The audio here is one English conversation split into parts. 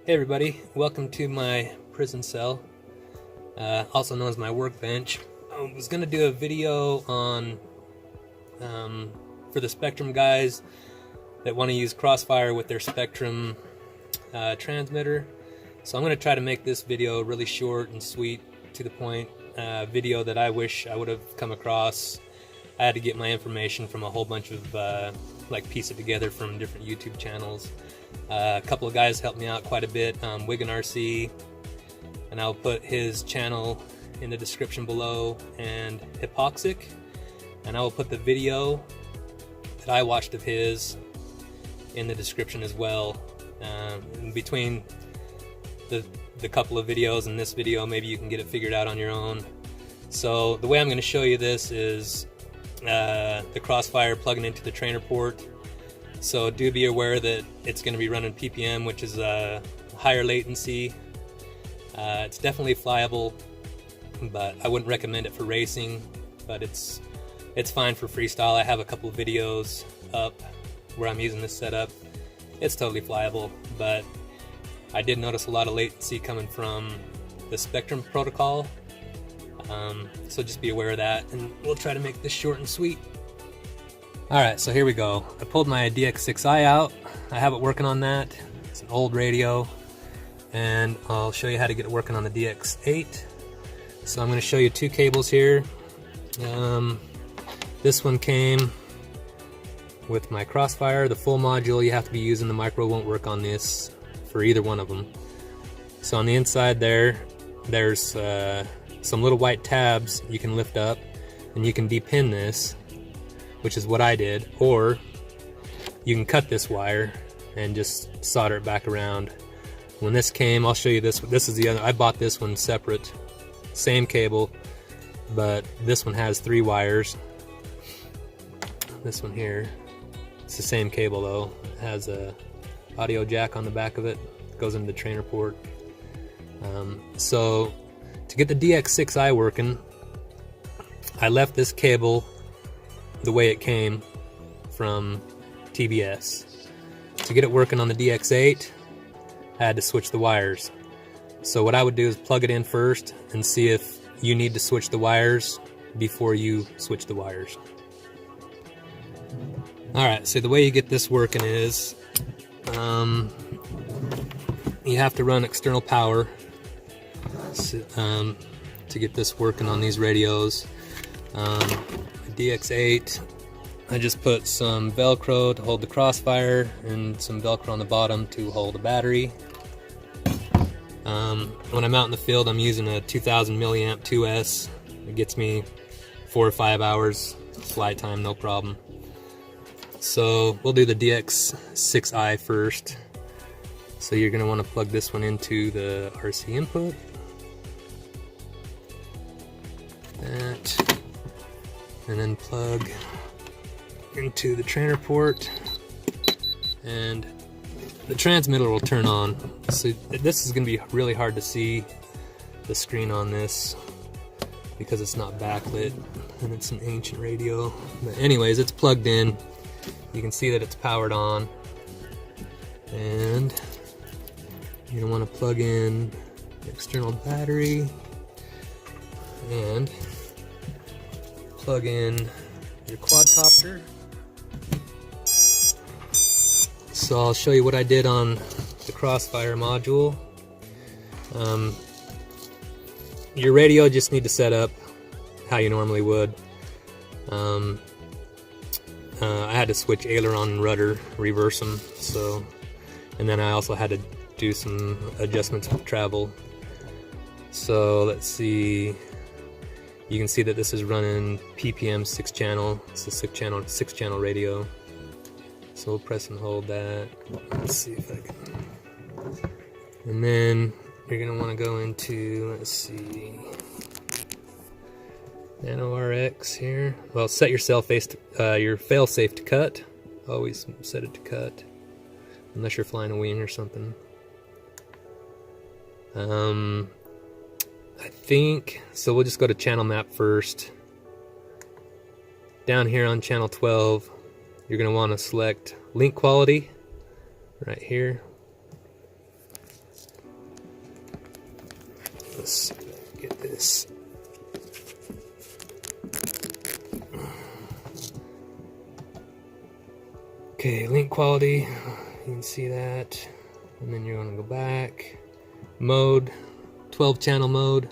Hey everybody, welcome to my prison cell, also known as my workbench. I was going to do a video on, for the Spektrum guys that want to use Crossfire with their Spektrum transmitter. So I'm going to try to make this video really short and sweet, to the point, video that I wish I would have come across. I had to get my information from a whole bunch of, piece it together from different YouTube channels. A couple of guys helped me out quite a bit, Wiggan RC, and I'll put his channel in the description below, and HipoxiK, and I will put the video that I watched of his in the description as well. In between the couple of videos and this video, maybe you can get it figured out on your own. So the way I'm going to show you this is the Crossfire plugging into the trainer port. So do be aware that it's going to be running PPM, which is a higher latency. It's definitely flyable, but I wouldn't recommend it for racing, but it's fine for freestyle. I have a couple of videos up where I'm using this setup. It's totally flyable, but I did notice a lot of latency coming from the Spektrum protocol. So just be aware of that, and we'll try to make this short and sweet. Alright, so here we go. I pulled my DX6i out. I have it working on that. It's an old radio, and I'll show you how to get it working on the DX8. So I'm going to show you two cables here. This one came with my Crossfire, the full module. You have to be using the micro, won't work on this for either one of them. So on the inside there's some little white tabs you can lift up, and you can depin this, which is what I did, or you can cut this wire and just solder it back around. When this came, I'll show you this. This is the other. I bought this one separate, same cable, but this one has 3 wires. This one here, it's the same cable though. It has a audio jack on the back of it. Goes into the trainer port. So to get the DX6i working, I left this cable the way it came from TBS. To get it working on the DX8, I had to switch the wires. So what I would do is plug it in first and see if you need to switch the wires before you switch the wires. Alright, so the way you get this working is you have to run external power to get this working on these radios. DX8, I just put some Velcro to hold the Crossfire and some Velcro on the bottom to hold the battery. When I'm out in the field, I'm using a 2000 milliamp 2S. It gets me 4 or 5 hours flight time, no problem. So we'll do the DX6i first. So you're going to want to plug this one into the RC input. That. And then plug into the trainer port, and the transmitter will turn on. So this is going to be really hard to see the screen on this because it's not backlit and it's an ancient radio. But anyways, it's plugged in. You can see that it's powered on, and you're going to want to plug in the external battery and plug in your quadcopter. So I'll show you what I did on the Crossfire module. Your radio just need to set up how you normally would. I had to switch aileron and rudder, reverse them. So, and then I also had to do some adjustments with travel. So let's see. You can see that this is running PPM 6 channel. It's a 6 channel radio. So we'll press and hold that. Let's see if I can. And then you're gonna want to go into, let's see, Nano RX here. Well, set your your fail-safe to cut. Always set it to cut, unless you're flying a wing or something. I think, so we'll just go to channel map first. Down here on channel 12, you're going to want to select link quality right here. Let's get this. Okay, link quality, you can see that. And then you're gonna go back. Mode, 12 channel mode.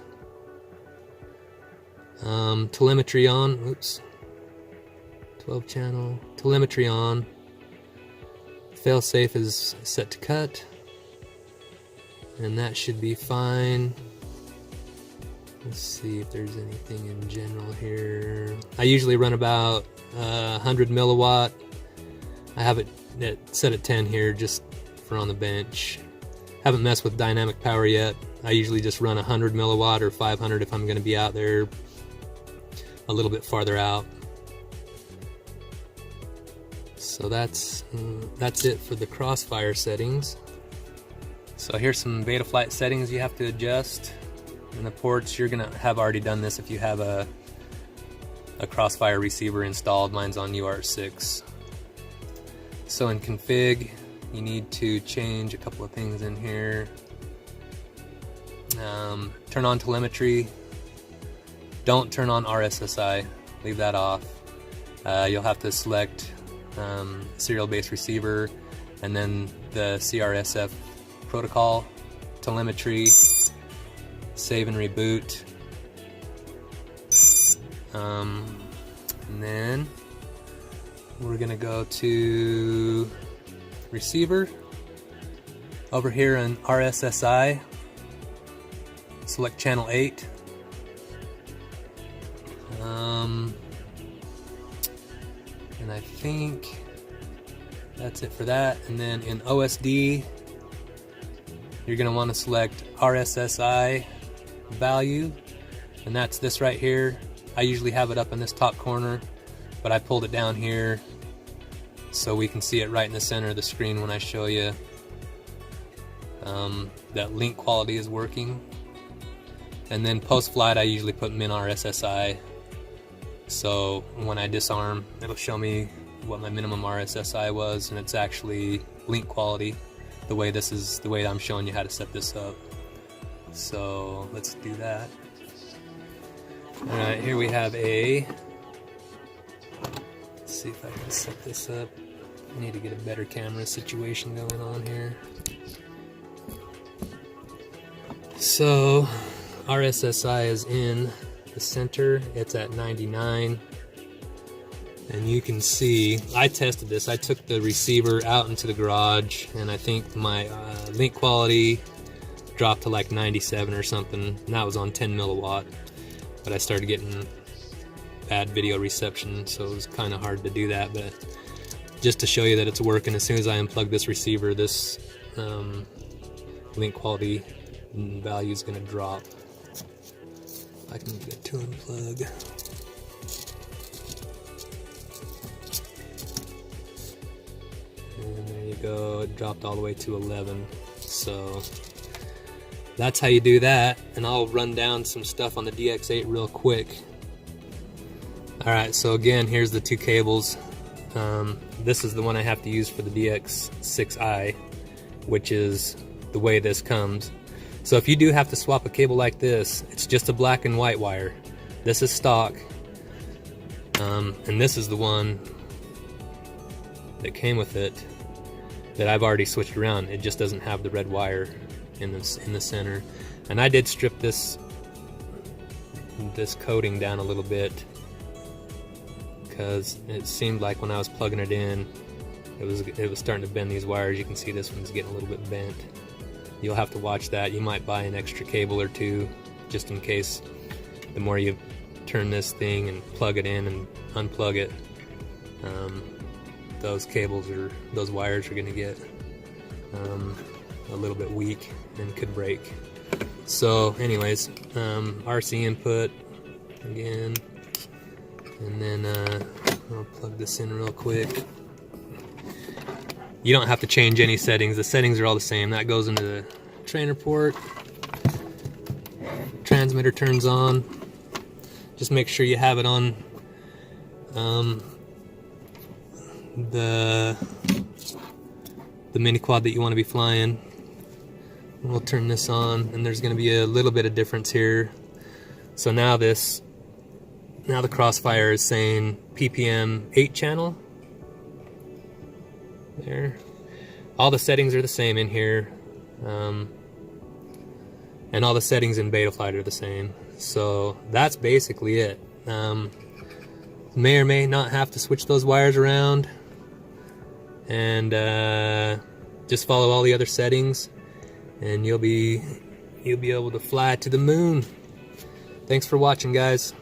Telemetry on, oops. 12 channel, telemetry on. Failsafe is set to cut. And that should be fine. Let's see if there's anything in general here. I usually run about 100 milliwatt. I have it set at 10 here just for on the bench. Haven't messed with dynamic power yet. I usually just run 100 milliwatt or 500 if I'm going to be out there a little bit farther out. So that's it for the Crossfire settings. So here's some Betaflight settings you have to adjust. In the ports, you're gonna have already done this if you have a Crossfire receiver installed. Mine's on UR6. So in config, you need to change a couple of things in here. Turn on telemetry. Don't turn on RSSI. Leave that off. You'll have to select serial-based receiver, and then the CRSF protocol, telemetry, save and reboot. And then we're gonna go to receiver. Over here in RSSI, select channel 8. And I think that's it for that. And then in OSD, you're going to want to select RSSI value, and that's this right here. I usually have it up in this top corner, but I pulled it down here so we can see it right in the center of the screen when I show you that link quality is working. And then post-flight, I usually put min RSSI, so when I disarm, it'll show me what my minimum RSSI was, and it's actually link quality. The way I'm showing you how to set this up. So let's do that. All right, here we have let's see if I can set this up. I need to get a better camera situation going on here. So RSSI is in the center. It's at 99. And you can see, I tested this. I took the receiver out into the garage, and I think my link quality dropped to like 97 or something. And that was on 10 milliwatt. But I started getting bad video reception, so it was kind of hard to do that. But just to show you that it's working, as soon as I unplug this receiver, this link quality value is going to drop. I can get to unplug. And there you go, it dropped all the way to 11. So that's how you do that. And I'll run down some stuff on the DX8 real quick. Alright, so again, here's the two cables. This is the one I have to use for the DX6i, which is the way this comes. So if you do have to swap a cable like this, it's just a black and white wire. This is stock, and this is the one that came with it that I've already switched around. It just doesn't have the red wire in the center. And I did strip this coating down a little bit, because it seemed like when I was plugging it in, it was starting to bend these wires. You can see this one's getting a little bit bent. You'll have to watch that. You might buy an extra cable or two just in case. The more you turn this thing and plug it in and unplug it, those wires are going to get a little bit weak and could break. So anyways, RC input again, and then I'll plug this in real quick. You don't have to change any settings. The settings are all the same. That goes into the trainer port. Transmitter turns on. Just make sure you have it on the mini quad that you want to be flying. we'll turn this on, and there's going to be a little bit of difference here. So now the Crossfire is saying ppm 8 channel. There. All the settings are the same in here, and all the settings in Betaflight are the same. So that's basically it. May or may not have to switch those wires around, and just follow all the other settings, and you'll be able to fly to the moon. Thanks for watching, guys.